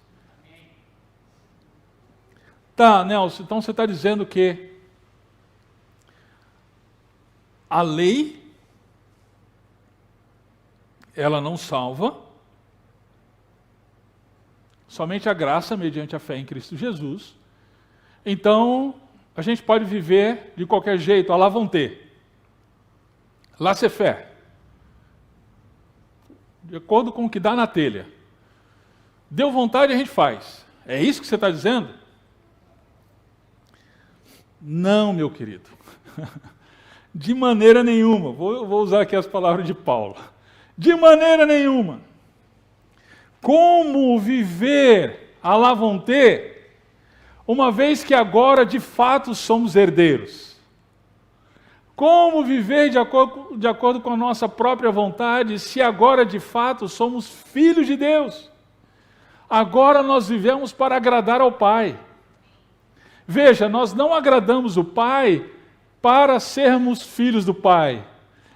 Tá, Nelson, então você está dizendo que a lei, ela não salva, somente a graça mediante a fé em Cristo Jesus. Então, a gente pode viver de qualquer jeito, lá vão ter. Lá ser fé. De acordo com o que dá na telha. Deu vontade, a gente faz. É isso que você está dizendo? Não, meu querido. De maneira nenhuma. Vou usar aqui as palavras de Paulo. De maneira nenhuma. Como viver a lá vão ter, uma vez que agora de fato somos herdeiros? Como viver de acordo com a nossa própria vontade, se agora de fato somos filhos de Deus? Agora nós vivemos para agradar ao Pai. Veja, nós não agradamos o Pai para sermos filhos do Pai.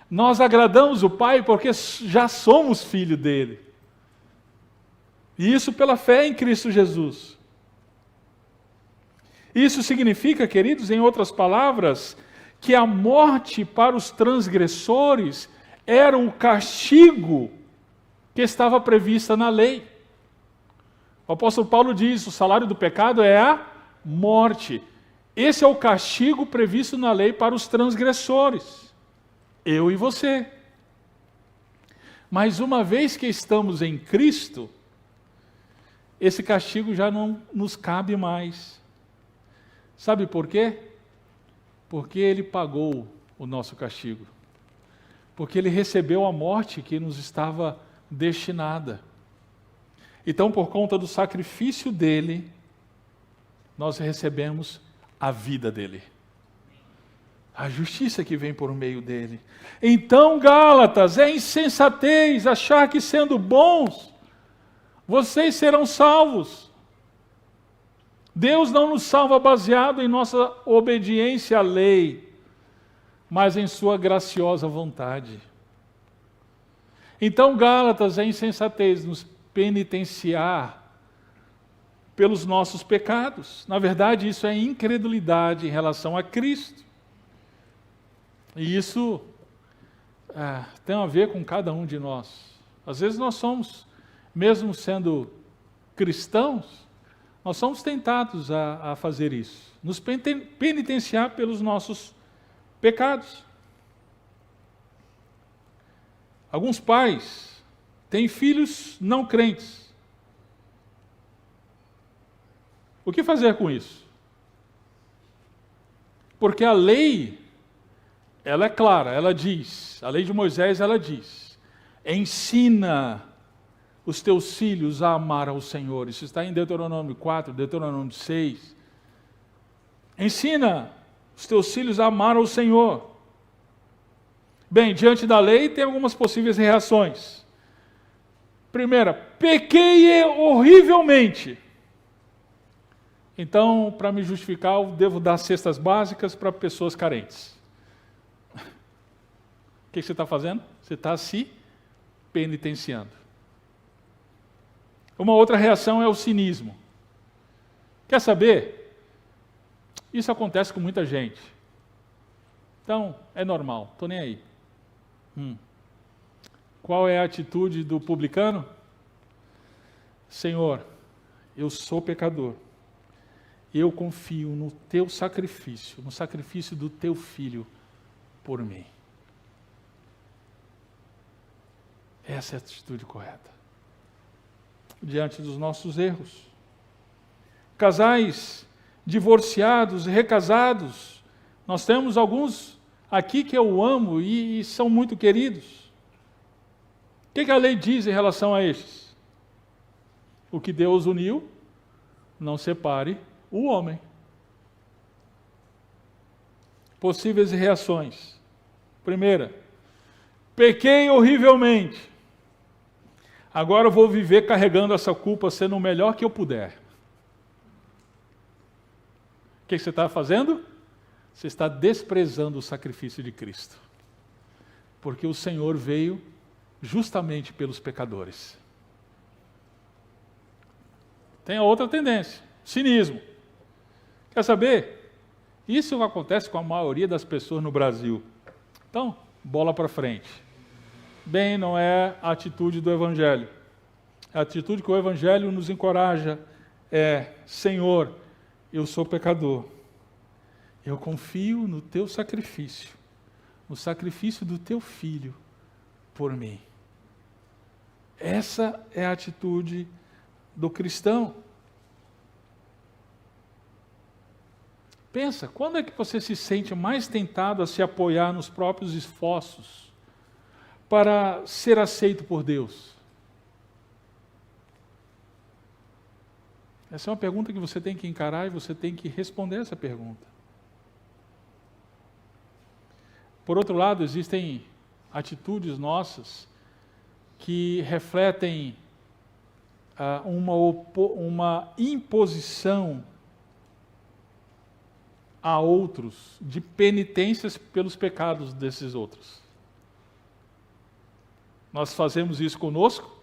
Nós agradamos o Pai porque já somos filhos dele. E isso pela fé em Cristo Jesus. Isso significa, queridos, em outras palavras, que a morte para os transgressores era o castigo que estava prevista na lei. O apóstolo Paulo diz: o salário do pecado é a morte. Esse é o castigo previsto na lei para os transgressores. Eu e você. Mas uma vez que estamos em Cristo, esse castigo já não nos cabe mais. Sabe por quê? Porque Ele pagou o nosso castigo. Porque Ele recebeu a morte que nos estava destinada. Então, por conta do sacrifício dele, nós recebemos a vida dele. A justiça que vem por meio dele. Então, Gálatas, é insensatez achar que sendo bons, vocês serão salvos. Deus não nos salva baseado em nossa obediência à lei, mas em sua graciosa vontade. Então, Gálatas, é insensatez nos penitenciar pelos nossos pecados. Na verdade, isso é incredulidade em relação a Cristo. E isso tem a ver com cada um de nós. Às vezes nós somos, mesmo sendo cristãos, nós somos tentados a fazer isso. Nos penitenciar pelos nossos pecados. Alguns pais têm filhos não crentes. O que fazer com isso? Porque a lei, ela é clara, ela diz, a lei de Moisés, ela diz, ensina os teus filhos a amar ao Senhor. Isso está em Deuteronômio 4, Deuteronômio 6. Ensina os teus filhos a amar ao Senhor. Bem, diante da lei tem algumas possíveis reações. Primeira, pequei horrivelmente. Então, para me justificar, eu devo dar cestas básicas para pessoas carentes. O que você está fazendo? Você está se penitenciando. Uma outra reação é o cinismo. Quer saber? Isso acontece com muita gente. Então, é normal, estou nem aí. Qual é a atitude do publicano? Senhor, eu sou pecador. Eu confio no teu sacrifício, no sacrifício do teu filho por mim. Essa é a atitude correta. Diante dos nossos erros. Casais divorciados, recasados, nós temos alguns aqui que eu amo e são muito queridos. O que a lei diz em relação a estes? O que Deus uniu, não separe o homem. Possíveis reações. Primeira, pequei horrivelmente. Agora eu vou viver carregando essa culpa, sendo o melhor que eu puder. O que você está fazendo? Você está desprezando o sacrifício de Cristo. Porque o Senhor veio justamente pelos pecadores. Tem a outra tendência, cinismo. Quer saber? Isso acontece com a maioria das pessoas no Brasil. Então, bola para frente. Bem, não é a atitude do Evangelho. A atitude que o Evangelho nos encoraja é: Senhor, eu sou pecador. Eu confio no teu sacrifício, no sacrifício do teu filho por mim. Essa é a atitude do cristão. Pensa, quando é que você se sente mais tentado a se apoiar nos próprios esforços para ser aceito por Deus? Essa é uma pergunta que você tem que encarar e você tem que responder essa pergunta. Por outro lado, existem atitudes nossas que refletem uma imposição a outros de penitências pelos pecados desses outros. Nós fazemos isso conosco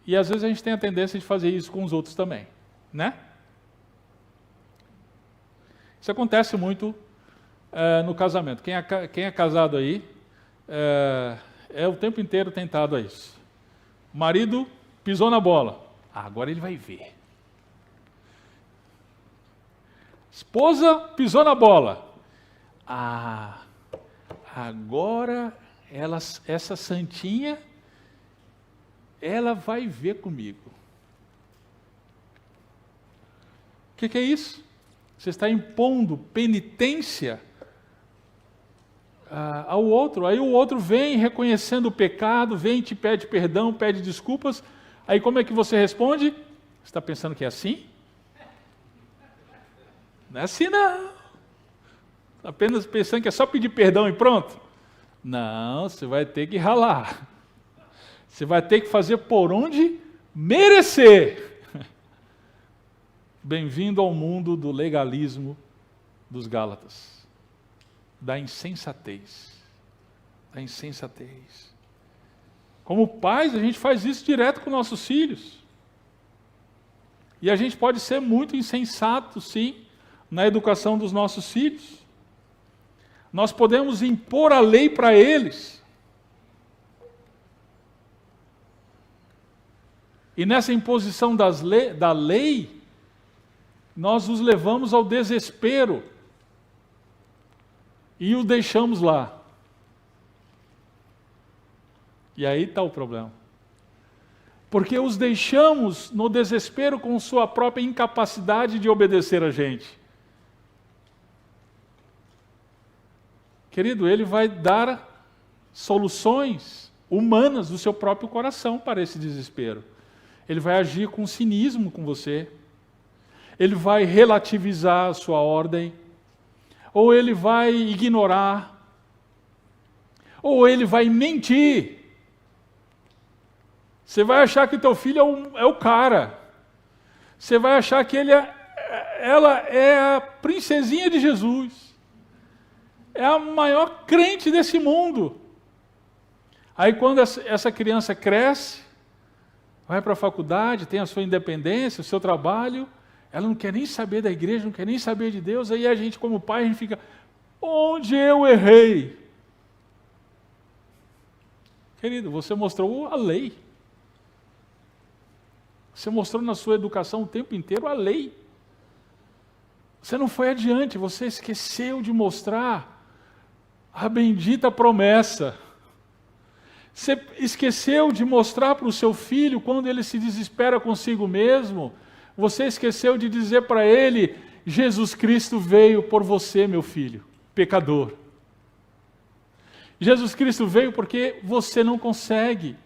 e às vezes a gente tem a tendência de fazer isso com os outros também, né? Isso acontece muito no casamento. Quem é casado aí é o tempo inteiro tentado a isso. O marido pisou na bola. Agora ele vai ver. Esposa pisou na bola. Agora essa santinha, ela vai ver comigo. O que é isso? Você está impondo penitência ao outro. Aí o outro vem reconhecendo o pecado, vem e te pede perdão, pede desculpas. Aí como é que você responde? Você está pensando que é assim? Não é assim não. Apenas pensando que é só pedir perdão e pronto? Não, você vai ter que ralar. Você vai ter que fazer por onde merecer. Bem-vindo ao mundo do legalismo dos Gálatas. Da insensatez. Da insensatez. Como pais, a gente faz isso direto com nossos filhos. E a gente pode ser muito insensato, sim, na educação dos nossos filhos. Nós podemos impor a lei para eles. E nessa imposição da lei, nós os levamos ao desespero e o deixamos lá. E aí está o problema. Porque os deixamos no desespero com sua própria incapacidade de obedecer a gente. Querido, ele vai dar soluções humanas do seu próprio coração para esse desespero. Ele vai agir com cinismo com você. Ele vai relativizar a sua ordem. Ou ele vai ignorar. Ou ele vai mentir. Você vai achar que teu filho é o cara. Você vai achar que ela é a princesinha de Jesus. É a maior crente desse mundo. Aí quando essa criança cresce, vai para a faculdade, tem a sua independência, o seu trabalho, ela não quer nem saber da igreja, não quer nem saber de Deus, aí a gente como pai, a gente fica, onde eu errei? Querido, você mostrou a lei. Você mostrou na sua educação o tempo inteiro a lei. Você não foi adiante, você esqueceu de mostrar a bendita promessa. Você esqueceu de mostrar para o seu filho, quando ele se desespera consigo mesmo, você esqueceu de dizer para ele, Jesus Cristo veio por você, meu filho, pecador. Jesus Cristo veio porque você não consegue,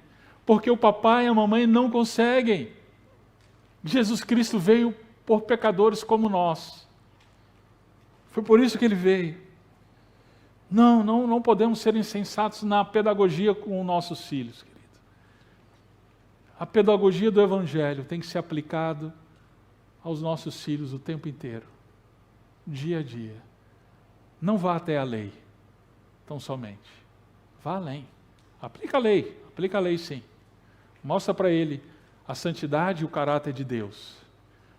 porque o papai e a mamãe não conseguem. Jesus Cristo veio por pecadores como nós. Foi por isso que ele veio. Não podemos ser insensatos na pedagogia com os nossos filhos, querido. A pedagogia do Evangelho tem que ser aplicada aos nossos filhos o tempo inteiro, dia a dia. Não vá até a lei, tão somente. Vá além. Aplica a lei sim. Mostra para ele a santidade e o caráter de Deus,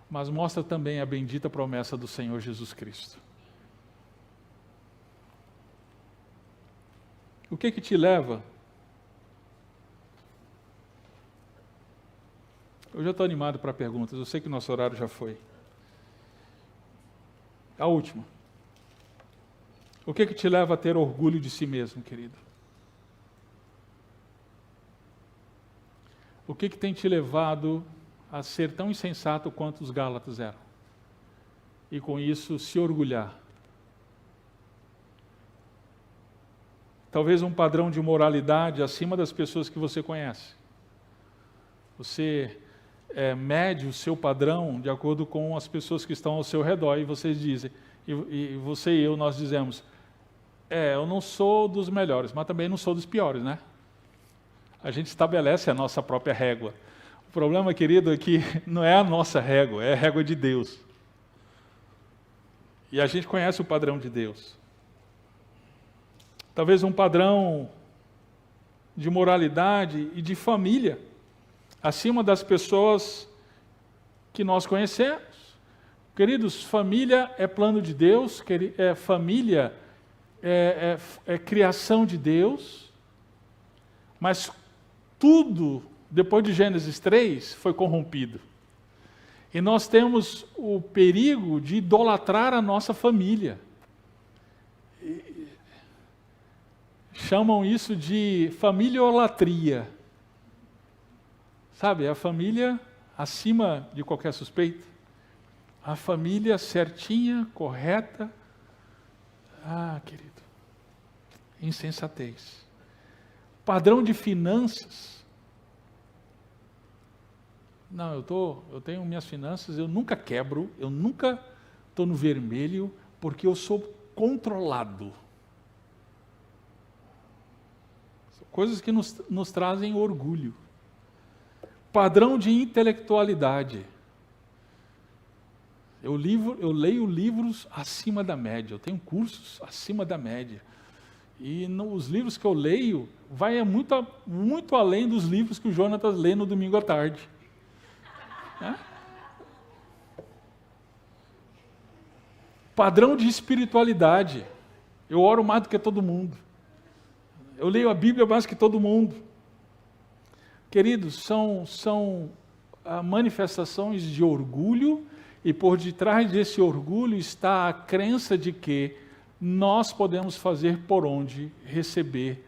mas mostra também a bendita promessa do Senhor Jesus Cristo. O que te leva? Eu já estou animado para perguntas, eu sei que o nosso horário já foi. A última. O que te leva a ter orgulho de si mesmo, querido? O que tem te levado a ser tão insensato quanto os Gálatas eram? E com isso se orgulhar. Talvez um padrão de moralidade acima das pessoas que você conhece. Você mede o seu padrão de acordo com as pessoas que estão ao seu redor e vocês dizem, e você e eu, nós dizemos, eu não sou dos melhores, mas também não sou dos piores, né? A gente estabelece a nossa própria régua. O problema, querido, é que não é a nossa régua, é a régua de Deus. E a gente conhece o padrão de Deus. Talvez um padrão de moralidade e de família, acima das pessoas que nós conhecemos. Queridos, família é plano de Deus, família é criação de Deus, mas tudo, depois de Gênesis 3, foi corrompido. E nós temos o perigo de idolatrar a nossa família. Chamam isso de familiolatria. Sabe, a família acima de qualquer suspeita. A família certinha, correta. Ah, querido, insensatez. Padrão de finanças. Não, eu tenho minhas finanças, eu nunca quebro, eu nunca estou no vermelho, porque eu sou controlado. Coisas que nos trazem orgulho. Padrão de intelectualidade. Eu leio livros acima da média, eu tenho cursos acima da média. E os livros que eu leio vai muito além dos livros que o Jonatas lê no domingo à tarde. Padrão de espiritualidade. Eu oro mais do que todo mundo. Eu leio a Bíblia mais que todo mundo. Queridos, são manifestações de orgulho, e por detrás desse orgulho está a crença de que nós podemos fazer por onde receber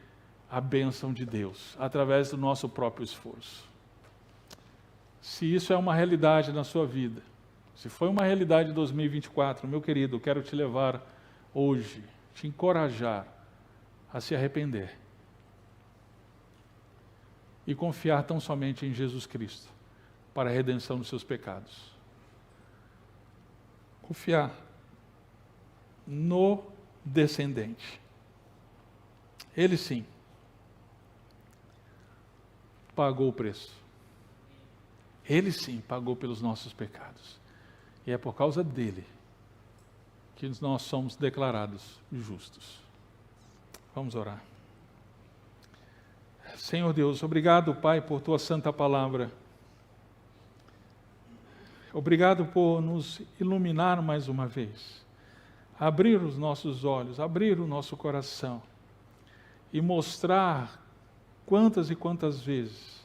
a bênção de Deus, através do nosso próprio esforço. Se isso é uma realidade na sua vida, se foi uma realidade em 2024, meu querido, eu quero te levar hoje, te encorajar a se arrepender e confiar tão somente em Jesus Cristo para a redenção dos seus pecados. Confiar no descendente. Ele sim pagou o preço. Ele sim pagou pelos nossos pecados. E é por causa dele que nós somos declarados justos. Vamos orar. Senhor Deus, obrigado, Pai, por tua santa palavra. Obrigado por nos iluminar mais uma vez, abrir os nossos olhos, abrir o nosso coração e mostrar quantas e quantas vezes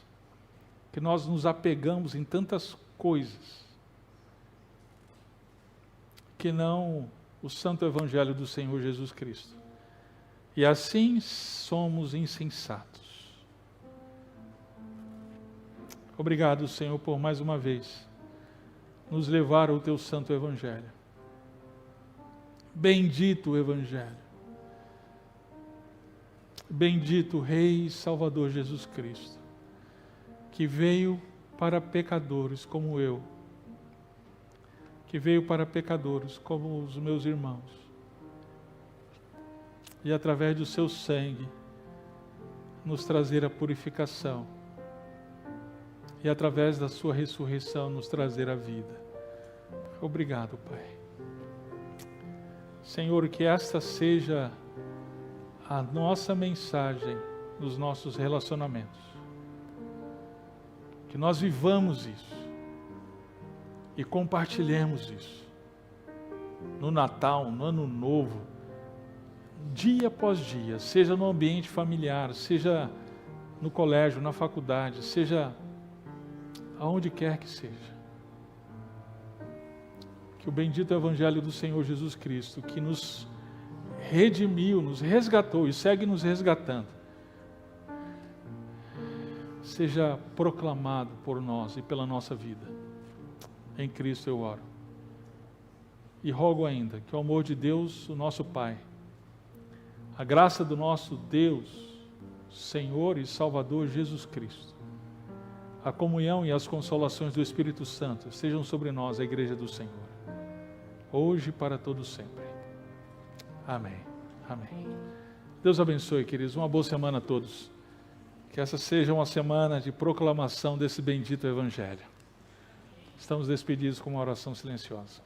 que nós nos apegamos em tantas coisas que não o santo evangelho do Senhor Jesus Cristo. E assim somos insensatos. Obrigado, Senhor, por mais uma vez nos levar ao teu santo evangelho. Bendito o evangelho. Bendito o Rei e Salvador Jesus Cristo, que veio para pecadores como eu, que veio para pecadores como os meus irmãos, e através do seu sangue nos trazer a purificação, e através da sua ressurreição nos trazer a vida. Obrigado, Pai. Senhor, que esta seja a nossa mensagem nos nossos relacionamentos. Que nós vivamos isso e compartilhemos isso no Natal, no Ano Novo, dia após dia, seja no ambiente familiar, seja no colégio, na faculdade, seja aonde quer que seja. Que o bendito Evangelho do Senhor Jesus Cristo, que nos redimiu, nos resgatou e segue nos resgatando, seja proclamado por nós e pela nossa vida. Em Cristo eu oro. E rogo ainda que o amor de Deus, o nosso Pai, a graça do nosso Deus, Senhor e Salvador Jesus Cristo, a comunhão e as consolações do Espírito Santo sejam sobre nós, a Igreja do Senhor, hoje e para todo sempre. Amém. Amém. Deus abençoe, queridos. Uma boa semana a todos. Que Que essa seja uma semana de proclamação desse bendito Evangelho. Estamos despedidos com uma oração silenciosa.